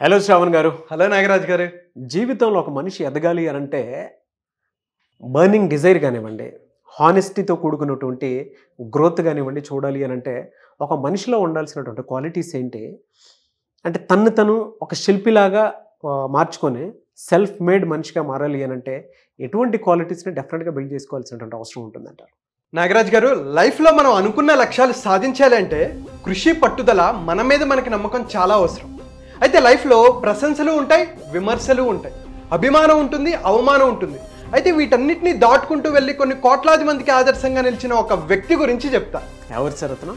Hello Shravan గారు. Hello Nagaraj గారు. జీవితంలో ఒక మనిషి ఎదగాలి అనంటే బర్నింగ్ డిజైర్ కానివ్వండి, హానెస్టీతో కూడుకున్నటువంటి గ్రోత్ కానివ్వండి చూడాలి అనంటే ఒక మనిషిలో ఉండాల్సినటువంటి క్వాలిటీస్ ఏంటి అంటే తను ఒక శిల్పిలాగా మార్చుకొని సెల్ఫ్ మేడ్ మనిషిగా మారాలి అనంటే ఎటువంటి క్వాలిటీస్ని డెఫినెట్గా బిల్డ్ చేసుకోవాల్సినటువంటి అవసరం ఉంటుందంటారు? నాగరాజ్ గారు, లైఫ్లో మనం అనుకున్న లక్ష్యాలు సాధించాలి అంటే కృషి, పట్టుదల, మన మీద మనకి నమ్మకం చాలా అవసరం. అయితే లైఫ్లో ప్రశంసలు ఉంటాయి, విమర్శలు ఉంటాయి, అభిమానం ఉంటుంది, అవమానం ఉంటుంది. అయితే వీటన్నిటిని దాటుకుంటూ వెళ్ళి కొన్ని కోట్లాది మందికి ఆదర్శంగా నిలిచిన ఒక వ్యక్తి గురించి చెప్తా. ఎవరు సార్ అతను?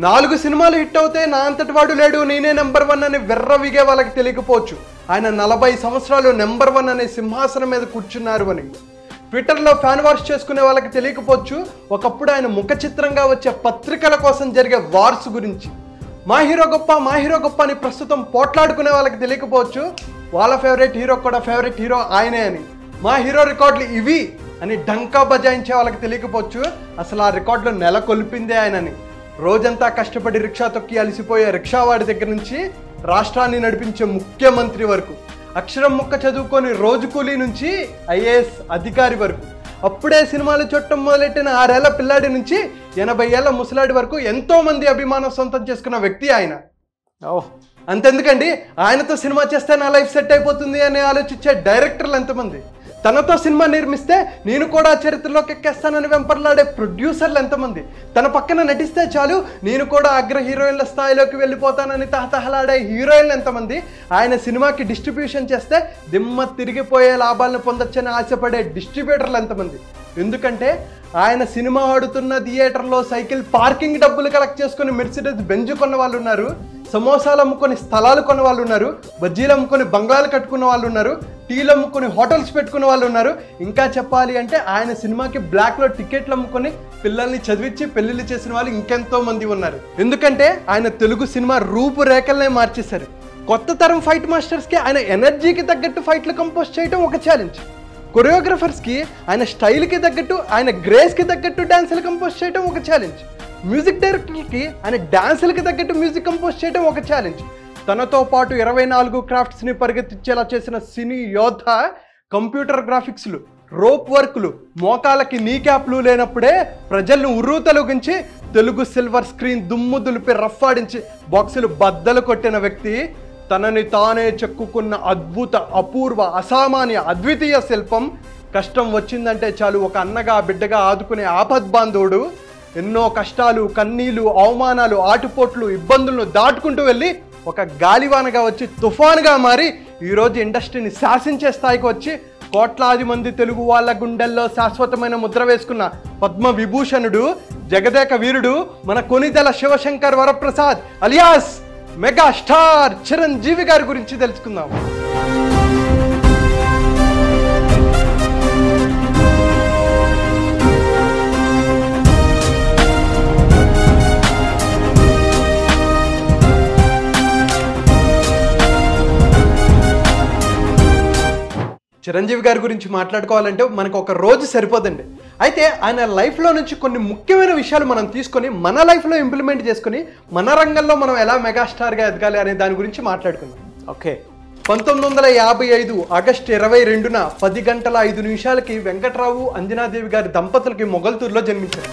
4 సినిమాలు హిట్ అవుతే నా అంతటి వాడు లేడు, నేనే నెంబర్ 1 అని వెర్రవిగే వాళ్ళకి తెలియకపోవచ్చు. ఆయన 40 సంవత్సరాలు నెంబర్ 1 అనే సింహాసనం మీద కూర్చున్నారు అని. ట్విట్టర్లో ఫ్యాన్ వార్స్ చేసుకునే వాళ్ళకి తెలియకపోవచ్చు ఒకప్పుడు ఆయన ముఖ చిత్రంగా వచ్చే పత్రికల కోసం జరిగే వార్స్ గురించి. మా హీరో గొప్ప అని ప్రస్తుతం పోట్లాడుకునే వాళ్ళకి తెలియకపోవచ్చు వాళ్ళ ఫేవరెట్ హీరో కూడా ఫేవరెట్ హీరో ఆయనే అని. మా హీరో రికార్డులు ఇవి అని డంకా బజాయించే వాళ్ళకి తెలియకపోవచ్చు అసలు ఆ రికార్డులు నెలకొల్పిందే ఆయనని. రోజంతా కష్టపడి రిక్షా తొక్కి అలసిపోయే రిక్షావాడి దగ్గర నుంచి రాష్ట్రాన్ని నడిపించే ముఖ్యమంత్రి వరకు, అక్షరం ముక్క చదువుకొని రోజు కూలీ నుంచి ఐఏఎస్ అధికారి వరకు, అప్పుడే సినిమాలు చూడటం మొదలెట్టిన 6 ఏళ్ల పిల్లాడి నుంచి 80 ఏళ్ల ముసలాడి వరకు ఎంతో మంది అభిమానం సొంతం చేసుకున్న వ్యక్తి ఆయన. అంతెందుకండి, ఆయనతో సినిమా చేస్తే నా లైఫ్ సెట్ అయిపోతుంది అని ఆలోచించే డైరెక్టర్లు ఎంతమంది, తనతో సినిమా నిర్మిస్తే నేను కూడా చరిత్రలోకి ఎక్కేస్తానని వెంపర్లాడే ప్రొడ్యూసర్లు ఎంతమంది, తన పక్కన నటిస్తే చాలు నేను కూడా అగ్ర హీరోయిన్ల స్థాయిలోకి వెళ్ళిపోతానని తహతహలాడే హీరోయిన్లు ఎంతమంది, ఆయన సినిమాకి డిస్ట్రిబ్యూషన్ చేస్తే దిమ్మ తిరిగిపోయే లాభాలను పొందొచ్చని ఆశపడే డిస్ట్రిబ్యూటర్లు ఎంతమంది. ఎందుకంటే ఆయన సినిమా ఆడుతున్న థియేటర్లో సైకిల్ పార్కింగ్ డబ్బులు కలెక్ట్ చేసుకుని మెర్సిడెస్ బెంజ్ కొన్న వాళ్ళు ఉన్నారు, సమోసాలు అమ్ముకొని స్థలాలు కొన్న వాళ్ళు ఉన్నారు, బజ్జీలు అమ్ముకొని బంగ్లాలు కట్టుకున్న వాళ్ళు ఉన్నారు, టీలు అమ్ముకొని హోటల్స్ పెట్టుకున్న వాళ్ళు ఉన్నారు. ఇంకా చెప్పాలి అంటే ఆయన సినిమాకి బ్లాక్లో టికెట్లు అమ్ముకొని పిల్లల్ని చదివించి పెళ్లిళ్ళు చేసిన వాళ్ళు ఇంకెంతో మంది ఉన్నారు. ఎందుకంటే ఆయన తెలుగు సినిమా రూపురేఖలనే మార్చేశారు. కొత్త తరం ఫైట్ మాస్టర్స్కి ఆయన ఎనర్జీకి తగ్గట్టు ఫైట్లు కంపోజ్ చేయడం ఒక ఛాలెంజ్, కొరియోగ్రఫర్స్కి ఆయన స్టైల్కి తగ్గట్టు ఆయన గ్రేస్కి తగ్గట్టు డ్యాన్సులు కంపోజ్ చేయడం ఒక ఛాలెంజ్, మ్యూజిక్ డైరెక్టర్కి ఆయన డ్యాన్సులకి తగ్గట్టు మ్యూజిక్ కంపోజ్ చేయడం ఒక ఛాలెంజ్. తనతో పాటు 24 క్రాఫ్ట్స్ని పరిగెత్తించేలా చేసిన సినీ యోధ కంప్యూటర్ గ్రాఫిక్స్లు, రోప్ వర్క్లు, మోకాలకి నీ క్యాప్లు లేనప్పుడే ప్రజలను ఉర్రూతలుగించి తెలుగు సిల్వర్ స్క్రీన్ దుమ్ము దులిపి రఫ్ఫాడించి బాక్సులు బద్దలు కొట్టిన వ్యక్తి, తనని తానే చెక్కుకున్న అద్భుత, అపూర్వ, అసామాన్య, అద్వితీయ శిల్పం. కష్టం వచ్చిందంటే చాలు ఒక అన్నగా బిడ్డగా ఆదుకునే ఆపద్బాంధవుడు. ఎన్నో కష్టాలు, కన్నీళ్లు, అవమానాలు, ఆటుపోట్లు, ఇబ్బందులను దాటుకుంటూ వెళ్ళి ఒక గాలివానగా వచ్చి తుఫానుగా మారి ఈరోజు ఇండస్ట్రీని శాసించే స్థాయికి వచ్చి కోట్లాది మంది తెలుగు వాళ్ళ గుండెల్లో శాశ్వతమైన ముద్ర వేసుకున్న పద్మ విభూషణుడు, జగదేక వీరుడు, మన Konidela Shivashankar Varaprasad alias mega star Chiranjeevi గారి గురించి తెలుసుకుందాం. చిరంజీవి గారి గురించి మాట్లాడుకోవాలంటే మనకు ఒక రోజు సరిపోదండి. అయితే ఆయన లైఫ్లో నుంచి కొన్ని ముఖ్యమైన విషయాలు మనం తీసుకొని మన లైఫ్లో ఇంప్లిమెంట్ చేసుకొని మన రంగంలో మనం ఎలా మెగాస్టార్గా ఎదగాలి అనే దాని గురించి మాట్లాడుకుందాం. ఓకే. 1955 ఆగస్టు 22న 10 గంటల 5 నిమిషాలకి వెంకట్రావు, అంజనాదేవి గారి దంపతులకి మొగల్తూరులో జన్మించారు.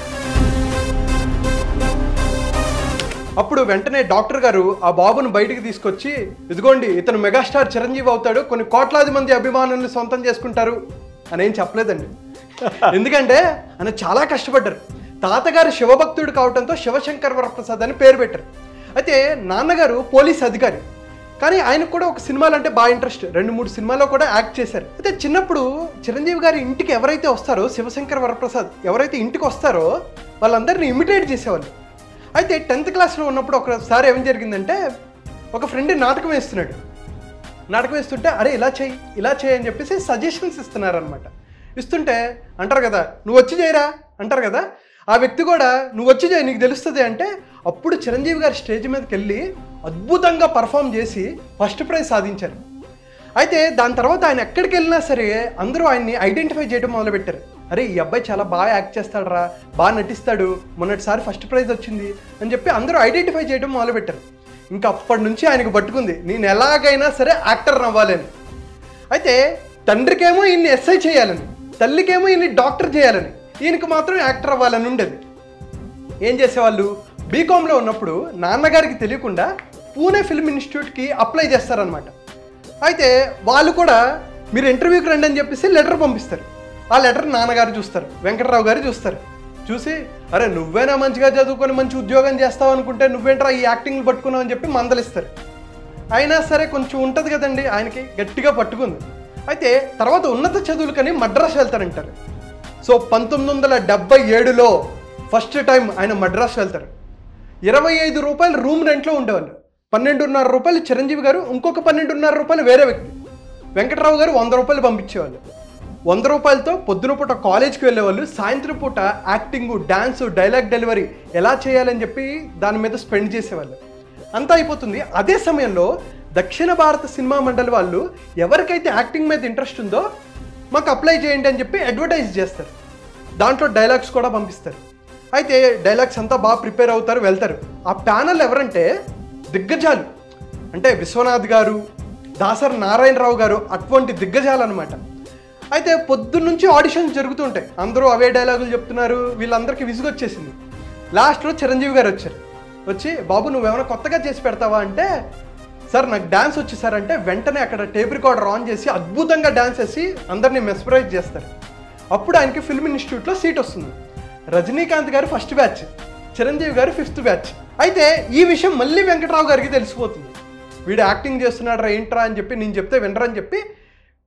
అప్పుడు వెంటనే డాక్టర్ గారు ఆ బాబును బయటికి తీసుకొచ్చి, ఇదిగోండి ఇతను మెగాస్టార్ చిరంజీవి అవుతాడు, కొన్ని కోట్లాది మంది అభిమానులను సొంతం చేసుకుంటారు అని ఏం చెప్పలేదండి. ఎందుకంటే ఆయన చాలా కష్టపడ్డారు. తాతగారు శివభక్తుడు కావడంతో శివశంకర్ వరప్రసాద్ అని పేరు పెట్టారు. అయితే నాన్నగారు పోలీస్ అధికారి, కానీ ఆయనకు కూడా ఒక సినిమాలు అంటే బాగా ఇంట్రెస్ట్. 2-3 సినిమాల్లో కూడా యాక్ట్ చేశారు. అయితే చిన్నప్పుడు చిరంజీవి గారి ఇంటికి ఎవరైతే వస్తారో, శివశంకర్ వరప్రసాద్ ఎవరైతే ఇంటికి వస్తారో వాళ్ళందరినీ ఇమిటేట్ చేసేవాళ్ళు. అయితే 10th క్లాస్లో ఉన్నప్పుడు ఒకసారి ఏం జరిగిందంటే, ఒక ఫ్రెండ్ నాటకం వేస్తుంటే అరే ఇలా చేయి అని చెప్పేసి సజెషన్స్ ఇస్తున్నారనమాట. ఇస్తుంటే అంటారు కదా, నువ్వు వచ్చి చేయరా అంటారు కదా, ఆ వ్యక్తి కూడా నువ్వు వచ్చి చేయి నీకు తెలుస్తుంది అంటే, అప్పుడు చిరంజీవి గారి స్టేజ్ మీదకి వెళ్ళి అద్భుతంగా పర్ఫామ్ చేసి ఫస్ట్ ప్రైజ్ సాధించారు. అయితే దాని తర్వాత ఆయన ఎక్కడికి వెళ్ళినా సరే అందరూ ఆయన్ని ఐడెంటిఫై చేయడం మొదలుపెట్టారు. అరే ఈ అబ్బాయి చాలా బాగా యాక్ట్ చేస్తాడు రా, బాగా నటిస్తాడు, మొన్నటిసారి ఫస్ట్ ప్రైజ్ వచ్చింది అని చెప్పి అందరూ ఐడెంటిఫై చేయడం మొదలుపెట్టారు. ఇంకా అప్పటి నుంచి ఆయనకు పట్టుకుంది, నేను ఎలాగైనా సరే యాక్టర్ అవ్వాలని. అయితే తండ్రికేమో ఈయన్ని ఎస్ఐ చేయాలని, తల్లికేమో ఈయన్ని డాక్టర్ చేయాలని, ఈయనకి మాత్రం యాక్టర్ అవ్వాలని ఉండేది. ఏం చేసేవాళ్ళు, బీకామ్లో ఉన్నప్పుడు నాన్నగారికి తెలియకుండా పూణే ఫిల్మ్ ఇన్స్టిట్యూట్కి అప్లై చేస్తారనమాట. అయితే వాళ్ళు కూడా మీరు ఇంటర్వ్యూకి రండి అని చెప్పేసి లెటర్ పంపిస్తారు. ఆ లెటర్ నాన్నగారు చూస్తారు, వెంకటరావు గారు చూస్తారు. చూసి అరే నువ్వేనా మంచిగా చదువుకొని మంచి ఉద్యోగం చేస్తావు అనుకుంటే నువ్వేంట్రా ఈ యాక్టింగ్లు పట్టుకున్నావు అని చెప్పి మందలిస్తారు. అయినా సరే కొంచెం ఉంటుంది కదండి, ఆయనకి గట్టిగా పట్టుకుంది. అయితే తర్వాత ఉన్నత చదువులకని మద్రాసు వెళ్తారంటారు. సో 1977లో ఫస్ట్ టైం ఆయన మద్రాసు వెళ్తారు. 25 రూపాయలు రూమ్ రెంట్లో ఉండేవాళ్ళు. 12.5 రూపాయలు చిరంజీవి గారు, ఇంకొక 12.5 రూపాయలు వేరే వ్యక్తి, వెంకటరావు గారు 100 రూపాయలు పంపించేవాళ్ళు. 100 రూపాయలతో పొద్దున పూట కాలేజ్కి వెళ్ళేవాళ్ళు, సాయంత్రం పూట యాక్టింగ్, డ్యాన్స్, డైలాగ్ డెలివరీ ఎలా చేయాలని చెప్పి దాని మీద స్పెండ్ చేసేవాళ్ళు. అంతా అయిపోతుంది. అదే సమయంలో దక్షిణ భారత సినిమా మండలి వాళ్ళు ఎవరికైతే యాక్టింగ్ మీద ఇంట్రెస్ట్ ఉందో మాకు అప్లై చేయండి అని చెప్పి అడ్వర్టైజ్ చేస్తారు. దాంట్లో డైలాగ్స్ కూడా పంపిస్తారు. అయితే డైలాగ్స్ అంతా బాగా ప్రిపేర్ అవుతారు, వెళ్తారు. ఆ ప్యానల్ ఎవరంటే దిగ్గజాలు, అంటే విశ్వనాథ్ గారు, దాసరి నారాయణరావు గారు, అటువంటి దిగ్గజాలు అనమాట. అయితే పొద్దున్నుంచి ఆడిషన్స్ జరుగుతుంటాయి, అందరూ అవే డైలాగులు చెప్తున్నారు, వీళ్ళందరికీ విసుగొచ్చేసింది. లాస్ట్లో చిరంజీవి గారు వచ్చారు. వచ్చి బాబు నువ్వేమైనా కొత్తగా చేసి పెడతావా అంటే, సార్ నాకు డ్యాన్స్ వచ్చి సార్ అంటే వెంటనే అక్కడ టేప్ రికార్డర్ ఆన్ చేసి అద్భుతంగా డ్యాన్స్ చేసి అందరినీ మెస్పరైజ్ చేస్తారు. అప్పుడు ఆయనకి ఫిల్మ్ ఇన్స్టిట్యూట్లో సీట్ వస్తుంది. రజనీకాంత్ గారు ఫస్ట్ బ్యాచ్, చిరంజీవి గారు 5th బ్యాచ్. అయితే ఈ విషయం మళ్ళీ వెంకటరావు గారికి తెలిసిపోతుంది. వీడు యాక్టింగ్ చేస్తున్నాడు ఏంట్రా అని చెప్పి నేను చెప్తే వినరని చెప్పి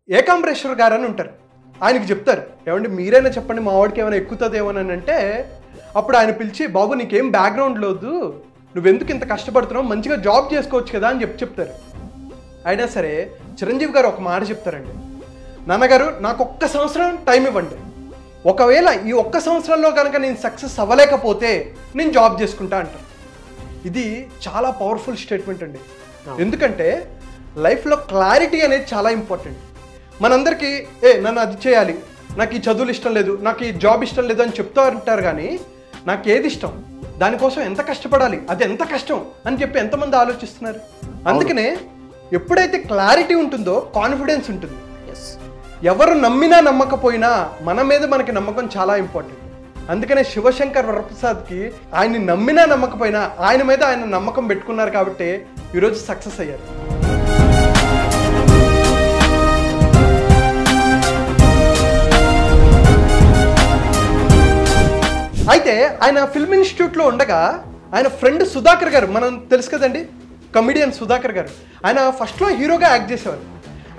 ఏకాంబరేశ్వర్ గారు అని ఉంటారు, ఆయనకి చెప్తారు, ఏమంటే మీరైనా చెప్పండి మా వాడికి ఏమైనా ఎక్కుతుందేమోనని అంటే, అప్పుడు ఆయన పిలిచి బాబు నీకేం బ్యాక్గ్రౌండ్ లేదు, నువ్వెందుకు ఇంత కష్టపడుతున్నావు, మంచిగా జాబ్ చేసుకోవచ్చు కదా అని చెప్తారు. అయినా సరే చిరంజీవి గారు ఒక మాట చెప్తారండి, నాన్నగారు నాకు 1 సంవత్సరం టైం ఇవ్వండి, ఒకవేళ ఈ 1 సంవత్సరంలో కనుక నేను సక్సెస్ అవ్వలేకపోతే నేను జాబ్ చేసుకుంటా అంటారు. ఇది చాలా పవర్ఫుల్ స్టేట్మెంట్ అండి. ఎందుకంటే లైఫ్లో క్లారిటీ అనేది చాలా ఇంపార్టెంట్. మనందరికీ నన్ను అది చేయాలి, నాకు ఈ చదువులు ఇష్టం లేదు, నాకు ఈ జాబ్ ఇష్టం లేదు అని చెప్తూ ఉంటారు. కానీ నాకు ఏది ఇష్టం, దానికోసం ఎంత కష్టపడాలి, అది ఎంత కష్టం అని చెప్పి ఎంతమంది ఆలోచిస్తున్నారు. అందుకనే ఎప్పుడైతే క్లారిటీ ఉంటుందో కాన్ఫిడెన్స్ ఉంటుంది. ఎవరు నమ్మినా నమ్మకపోయినా మన మీద మనకి నమ్మకం చాలా ఇంపార్టెంట్. అందుకనే శివశంకర్ వరప్రసాద్కి ఆయన్ని నమ్మినా నమ్మకపోయినా ఆయన మీద ఆయన నమ్మకం పెట్టుకున్నారు కాబట్టి ఈరోజు సక్సెస్ అయ్యారు. అయితే ఆయన ఫిల్మ్ ఇన్స్టిట్యూట్లో ఉండగా ఆయన ఫ్రెండ్ సుధాకర్ గారు, మనం తెలుసు కదండి కమిడియన్ సుధాకర్ గారు, ఆయన ఫస్ట్లో హీరోగా యాక్ట్ చేసేవారు.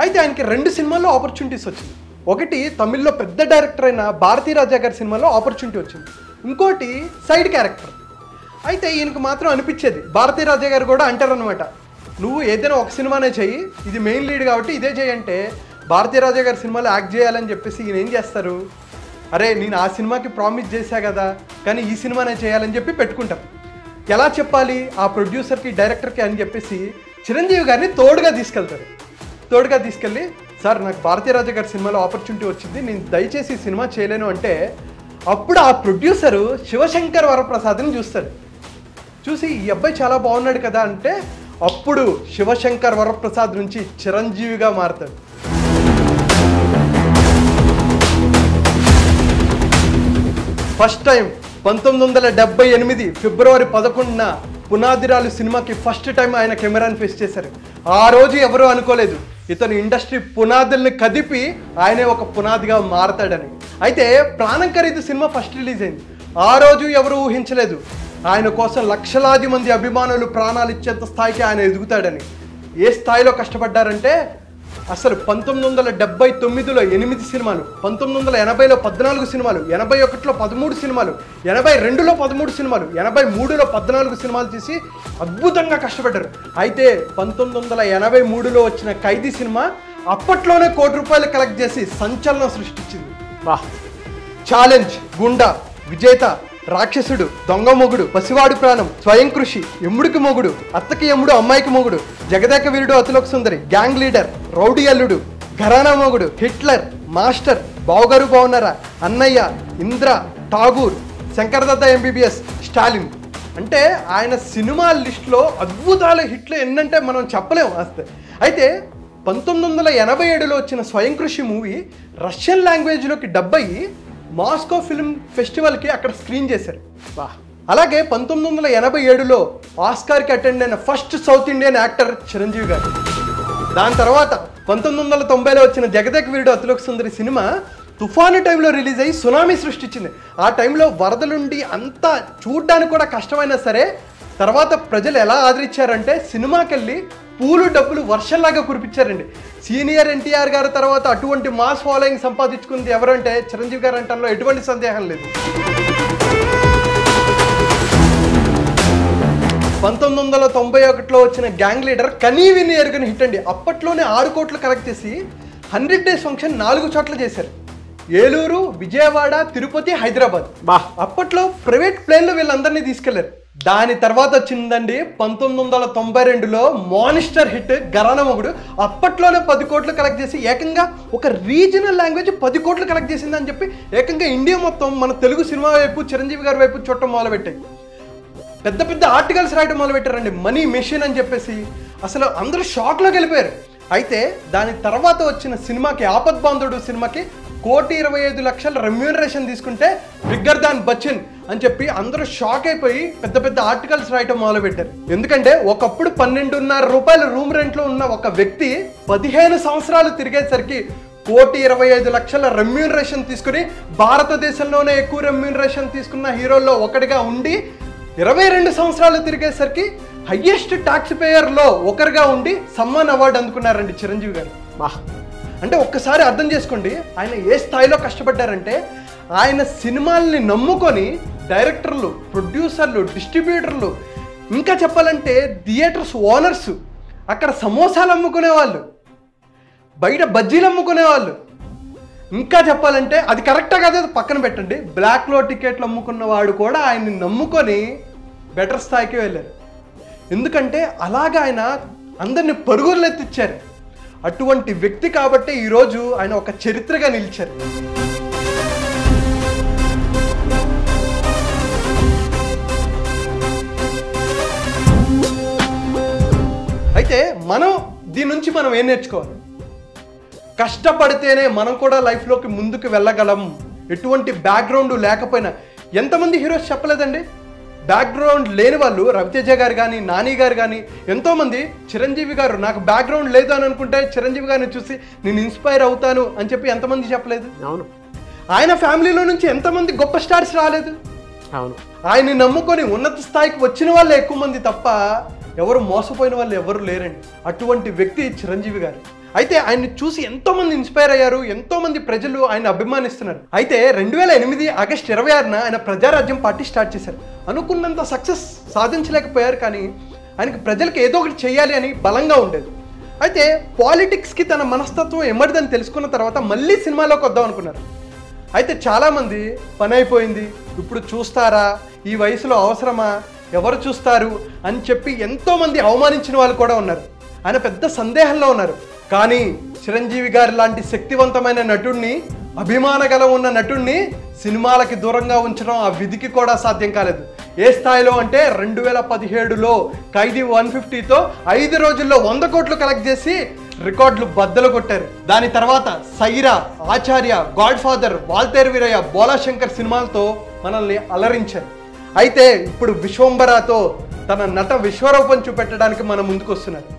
అయితే ఆయనకి 2 సినిమాల్లో ఆపర్చునిటీస్ వచ్చింది. ఒకటి తమిళ్లో పెద్ద డైరెక్టర్ అయిన భారతీ రాజా గారి సినిమాలో ఆపర్చునిటీ వచ్చింది, ఇంకోటి సైడ్ క్యారెక్టర్. అయితే ఈయనకు మాత్రం అనిపించేది, భారతీ రాజా గారు కూడా అంటారనమాట, నువ్వు ఏదైనా ఒక సినిమానే చెయ్యి, ఇది మెయిన్ లీడ్ కాబట్టి ఇదే చేయంటే భారతీ రాజా గారి సినిమాలో యాక్ట్ చేయాలని చెప్పేసి ఈయన ఏం చేస్తారు, అరే నేను ఆ సినిమాకి ప్రామిస్ చేశా కదా కానీ ఈ సినిమానే చేయాలని చెప్పి పెట్టుకుంటారు. ఎలా చెప్పాలి ఆ ప్రొడ్యూసర్కి డైరెక్టర్కి అని చెప్పేసి చిరంజీవి గారిని తోడుగా తీసుకెళ్తారు. తోడుగా తీసుకెళ్ళి సార్ నాకు భారతీ రాజా గారి సినిమాలో ఆపర్చునిటీ వచ్చింది, నేను దయచేసి ఈ సినిమా చేయలేను అంటే, అప్పుడు ఆ ప్రొడ్యూసరు శివశంకర్ వరప్రసాద్ని చూస్తారు. చూసి ఈ అబ్బాయి చాలా బాగున్నాడు కదా అంటే అప్పుడు శివశంకర్ వరప్రసాద్ నుంచి చిరంజీవిగా మారుతాడు. ఫస్ట్ టైం 1978 ఫిబ్రవరి 11న పునాదిరాలు సినిమాకి ఫస్ట్ టైం ఆయన కెమెరాని ఫేస్ చేశారు. ఆ రోజు ఎవరూ అనుకోలేదు ఇతను ఇండస్ట్రీ పునాదుల్ని కదిపి ఆయనే ఒక పునాదిగా మారతాడని. అయితే ప్రాణం ఖరీదు సినిమా ఫస్ట్ రిలీజ్ అయింది. ఆ రోజు ఎవరు ఊహించలేదు ఆయన కోసం లక్షలాది మంది అభిమానులు ప్రాణాలు ఇచ్చేంత స్థాయికి ఆయన ఎదుగుతాడని. ఏ స్థాయిలో కష్టపడ్డారంటే అసలు 1979లో 8 సినిమాలు, 1980లో 14 సినిమాలు, 81లో 13 సినిమాలు, 82లో 13 సినిమాలు, 83లో 14 సినిమాలు తీసి అద్భుతంగా కష్టపడ్డారు. అయితే 1983లో వచ్చిన ఖైదీ సినిమా అప్పట్లోనే ₹1 కోటి కలెక్ట్ చేసి సంచలనం సృష్టించింది. ఛాలెంజ్, గుండా, విజేత, రాక్షసుడు, దొంగ మొగుడు, పసివాడు ప్రాణం, స్వయం కృషి, ఎమ్ముడికి మొగుడు, అత్తకి ఎమ్ముడు అమ్మాయికి మొగుడు, Jagadeka Veerudu Athiloka Sundari, gang leader, rowdy అల్లుడు, ఘరానా మొగుడు, హిట్లర్, మాస్టర్, బావగారు బావున్నారా, అన్నయ్య, ఇంద్ర, ఠాగూర్, శంకర్దత్త ఎంబీబీఎస్, స్టాలిన్ అంటే ఆయన సినిమా లిస్టులో అద్భుతాల హిట్లు ఎన్నంటే మనం చెప్పలేము అస్తే. అయితే 1987లో వచ్చిన స్వయం కృషి మూవీ రష్యన్ లాంగ్వేజ్లోకి డబ్ అయ్యి మాస్కో ఫిల్మ్ ఫెస్టివల్కి అక్కడ స్క్రీన్ చేశారు. అలాగే 1987లో ఆస్కార్కి అటెండ్ అయిన first south Indian actor Chiranjeevi గారు. దాని తర్వాత 1990లో వచ్చిన జగదేక వీరుడు అతిలోక సుందరి సినిమా తుఫాను టైంలో రిలీజ్ అయ్యి సునామీ సృష్టించింది. ఆ టైంలో వరదలుండి అంతా చూడ్డానికి కూడా కష్టమైనా సరే తర్వాత ప్రజలు ఎలా ఆదరించారంటే సినిమాకి వెళ్ళి పూలు డబ్బులు వర్షంలాగా కురిపించారండి. సీనియర్ ఎన్టీఆర్ గారి తర్వాత అటువంటి మాస్ ఫాలోయింగ్ సంపాదించుకుంది ఎవరంటే చిరంజీవి గారు అంటంలో ఎటువంటి సందేహం లేదు. 1991లో వచ్చిన గ్యాంగ్ లీడర్ కనీ విని ఎరుగని హిట్ అండి. అప్పట్లోనే 6 కోట్లు కలెక్ట్ చేసి 100 డేస్ ఫంక్షన్ 4 చోట్ల చేశారు. ఏలూరు, విజయవాడ, తిరుపతి, హైదరాబాద్. అప్పట్లో ప్రైవేట్ ప్లేన్లో వీళ్ళందరినీ తీసుకెళ్లారు. దాని తర్వాత వచ్చిందండి 1992లో మానిస్టర్ హిట్ గరానా మొగుడు. అప్పట్లోనే 10 కోట్లు కలెక్ట్ చేసి ఏకంగా ఒక రీజనల్ లాంగ్వేజ్ 10 కోట్లు కలెక్ట్ చేసిందని చెప్పి ఏకంగా ఇండియా మొత్తం మన తెలుగు సినిమా వైపు చిరంజీవి గారి వైపు చూడటం మొదలుపెట్టాయి. పెద్ద పెద్ద ఆర్టికల్స్ రాయడం మొదలుపెట్టారండి, మనీ మెషిన్ అని చెప్పేసి. అసలు అందరూ షాక్లోకి వెళ్ళిపోయారు. అయితే దాని తర్వాత వచ్చిన సినిమాకి ఆపద్బాంధుడు సినిమాకి 1,25,00,000 రెమ్యూనరేషన్ తీసుకుంటే బిగ్గర్ దాన్ బచ్చన్ అని చెప్పి అందరూ షాక్ అయిపోయి పెద్ద పెద్ద ఆర్టికల్స్ రాయటం మొదలుపెట్టారు. ఎందుకంటే ఒకప్పుడు 12.5 రూపాయల రూమ్ రెంట్లో ఉన్న ఒక వ్యక్తి 15 సంవత్సరాలు తిరిగేసరికి 1,25,00,000 రెమ్యూనరేషన్ తీసుకుని భారతదేశంలోనే ఎక్కువ రెమ్యూనరేషన్ తీసుకున్న హీరోల్లో ఒకటిగా ఉండి 22 సంవత్సరాలు తిరిగేసరికి హయ్యెస్ట్ ట్యాక్స్ పేయర్లో ఒకరిగా ఉండి సమ్మాన్ అవార్డు అందుకున్నారండి చిరంజీవి గారు. అంటే ఒక్కసారి అర్థం చేసుకోండి ఆయన ఏ స్థాయిలో కష్టపడ్డారంటే ఆయన సినిమాల్ని నమ్ముకొని డైరెక్టర్లు, ప్రొడ్యూసర్లు, డిస్ట్రిబ్యూటర్లు, ఇంకా చెప్పాలంటే థియేటర్స్ ఓనర్స్, అక్కడ సమోసాలు అమ్ముకునేవాళ్ళు, బయట బజ్జీలు అమ్ముకునేవాళ్ళు, ఇంకా చెప్పాలంటే అది కరెక్టా కదా పక్కన పెట్టండి, బ్లాక్లో టికెట్లు అమ్ముకున్నవాడు కూడా ఆయన్ని నమ్ముకొని బెటర్ స్థాయికి వెళ్ళారు. ఎందుకంటే అలాగా ఆయన అందరిని పరుగులెత్తిచ్చారు. అటువంటి వ్యక్తి కాబట్టి ఈరోజు ఆయన ఒక చరిత్రగా నిలిచారు. అయితే దీని నుంచి మనం ఏం నేర్చుకోవాలి? కష్టపడితేనే మనం కూడా లైఫ్లోకి ముందుకు వెళ్ళగలం. ఎటువంటి బ్యాక్గ్రౌండ్ లేకపోయినా ఎంతమంది హీరోస్ చెప్పలేదండి, బ్యాక్గ్రౌండ్ లేని వాళ్ళు రవితేజ గారు కానీ, నాని గారు కానీ, ఎంతోమంది చిరంజీవి గారు నాకు బ్యాక్గ్రౌండ్ లేదు అని అనుకుంటే చిరంజీవి గారిని చూసి నేను ఇన్స్పైర్ అవుతాను అని చెప్పి ఎంతమంది చెప్పలేదు? అవును. ఆయన ఫ్యామిలీలో నుంచి ఎంతమంది గొప్ప స్టార్స్ రాలేదు? అవును. ఆయన్ని నమ్ముకొని ఉన్నత స్థాయికి వచ్చిన వాళ్ళే ఎక్కువ మంది తప్ప ఎవరు మోసపోయిన వాళ్ళు ఎవరు లేరండి. అటువంటి వ్యక్తి చిరంజీవి గారు. అయితే ఆయన్ని చూసి ఎంతోమంది ఇన్స్పైర్ అయ్యారు, ఎంతోమంది ప్రజలు ఆయన అభిమానిస్తున్నారు. అయితే 2008 ఆగస్టు 26న ఆయన ప్రజారాజ్యం పార్టీ స్టార్ట్ చేశారు. అనుకున్నంత సక్సెస్ సాధించలేకపోయారు, కానీ ఆయనకి ప్రజలకు ఏదో ఒకటి చేయాలి అని బలంగా ఉండేది. అయితే పాలిటిక్స్కి తన మనస్తత్వం ఎమ్మడిదని తెలుసుకున్న తర్వాత మళ్ళీ సినిమాలోకి వద్దాం అనుకున్నారు. అయితే చాలామంది పని అయిపోయింది, ఇప్పుడు చూస్తారా, ఈ వయసులో అవసరమా, ఎవరు చూస్తారు అని చెప్పి ఎంతోమంది అవమానించిన వాళ్ళు కూడా ఉన్నారు. ఆయన పెద్ద సందేహంలో ఉన్నారు. కానీ చిరంజీవి గారి లాంటి శక్తివంతమైన నటుడిని, అభిమానగల ఉన్న నటుడిని సినిమాలకి దూరంగా ఉంచడం ఆ విధికి కూడా సాధ్యం కాలేదు. ఏ స్థాయిలో అంటే 2017లో ఖైదీ 150తో 5 రోజుల్లో 100 కోట్లు కలెక్ట్ చేసి రికార్డులు బద్దలు కొట్టారు. దాని తర్వాత సైరా, ఆచార్య, గాడ్ ఫాదర్, వాల్తేరు వీరయ్య, బోలాశంకర్ సినిమాలతో మనల్ని అలరించారు. అయితే ఇప్పుడు విశ్వంబరాతో తన నట విశ్వరూపం చూపెట్టడానికి మన ముందుకు వస్తున్నారు.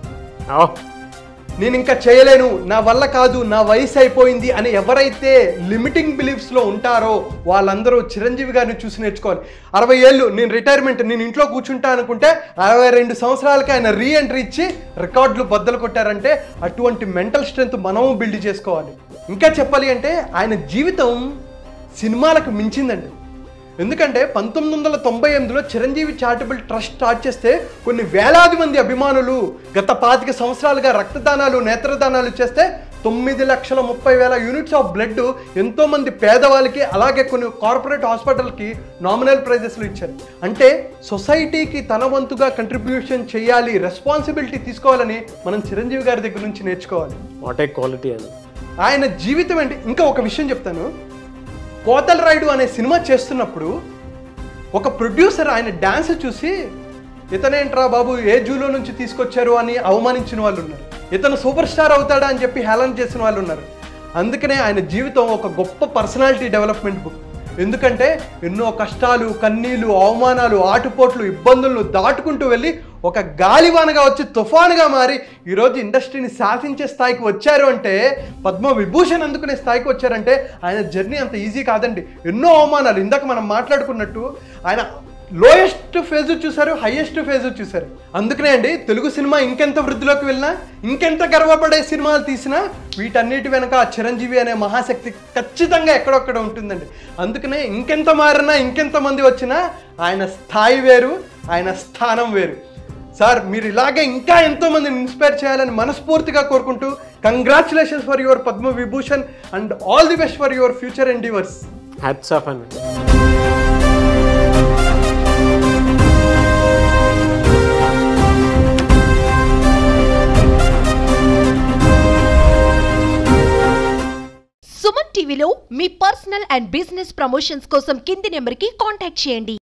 నేను ఇంకా చేయలేను, నా వల్ల కాదు, నా వయసు అయిపోయింది అని ఎవరైతే లిమిటింగ్ బిలీఫ్స్లో ఉంటారో వాళ్ళందరూ చిరంజీవి గారిని చూసి నేర్చుకోవాలి. 60 ఏళ్ళు నేను రిటైర్మెంట్, నేను ఇంట్లో కూర్చుంటా అనుకుంటే 62 సంవత్సరాలకి ఆయన రీఎంట్రీ ఇచ్చి రికార్డులు బద్దలు కొట్టారంటే అటువంటి మెంటల్ స్ట్రెంత్ మనము బిల్డ్ చేసుకోవాలి. ఇంకా చెప్పాలి అంటే ఆయన జీవితం సినిమాలకు మించిందండి. ఎందుకంటే 1998లో చిరంజీవి చారిటబుల్ ట్రస్ట్ స్టార్ట్ చేస్తే కొన్ని వేలాది మంది అభిమానులు గత 25 సంవత్సరాలుగా రక్తదానాలు, నేత్రదానాలు చేస్తే 9,30,000 యూనిట్స్ ఆఫ్ బ్లడ్ ఎంతోమంది పేదవాళ్ళకి, అలాగే కొన్ని కార్పొరేట్ హాస్పిటల్కి నామినల్ ప్రైజెస్లు ఇచ్చారు. అంటే సొసైటీకి తన వంతుగా కంట్రిబ్యూషన్ చేయాలి, రెస్పాన్సిబిలిటీ తీసుకోవాలని మనం చిరంజీవి గారి దగ్గర నుంచి నేర్చుకోవాలి. వాట్ ఏ క్వాలిటీ అని ఆయన జీవితం అండి. ఇంకా ఒక విషయం చెప్తాను, కోతల రాయుడు అనే సినిమా చేస్తున్నప్పుడు ఒక ప్రొడ్యూసర్ ఆయన డ్యాన్స్ చూసి ఇతనేంట్రా బాబు ఏ జూలో నుంచి తీసుకొచ్చారు అని అవమానించిన వాళ్ళు ఉన్నారు. ఇతను సూపర్ స్టార్ అవుతాడా అని చెప్పి హేళన చేసిన వాళ్ళు ఉన్నారు. అందుకనే ఆయన జీవితం ఒక గొప్ప పర్సనాలిటీ డెవలప్మెంట్ బుక్. ఎందుకంటే ఎన్నో కష్టాలు, కన్నీళ్ళు, అవమానాలు, ఆటుపోట్లు, ఇబ్బందులను దాటుకుంటూ వెళ్ళి ఒక గాలివానగా వచ్చి తుఫానుగా మారి ఈరోజు ఇండస్ట్రీని శాసించే స్థాయికి వచ్చారు అంటే, పద్మ విభూషణ్ అందుకునే స్థాయికి వచ్చారంటే ఆయన జర్నీ అంత ఈజీ కాదండి. ఎన్నో అవమానాలు, ఇందాక మనం మాట్లాడుకున్నట్టు ఆయన లోయెస్ట్ ఫేజ్ చూశారు, హైయెస్ట్ ఫేజ్ చూశారు. అందుకనే అండి తెలుగు సినిమా ఇంకెంత వృద్ధిలోకి వెళ్ళినా, ఇంకెంత గర్వపడే సినిమాలు తీసినా వీటన్నిటి వెనక ఆ చిరంజీవి అనే మహాశక్తి ఖచ్చితంగా ఎక్కడొక్కడ ఉంటుందండి. అందుకనే ఇంకెంత మారినా, ఇంకెంత మంది వచ్చినా ఆయన స్థాయి వేరు, ఆయన స్థానం వేరు. సార్ మీరు ఇలాగే ఇంకా ఎంతోమందిని ఇన్స్పైర్ చేయాలని మనస్ఫూర్తిగా కోరుకుంటూ congratulations for your Padma Vibhushan and all the best for your future endeavours. Hats off అండి. సుమన్ టీవీలో మీ పర్సనల్ అండ్ బిజినెస్ ప్రమోషన్స్ కోసం కింది నెంబర్కి కాంటాక్ట్ చేయండి.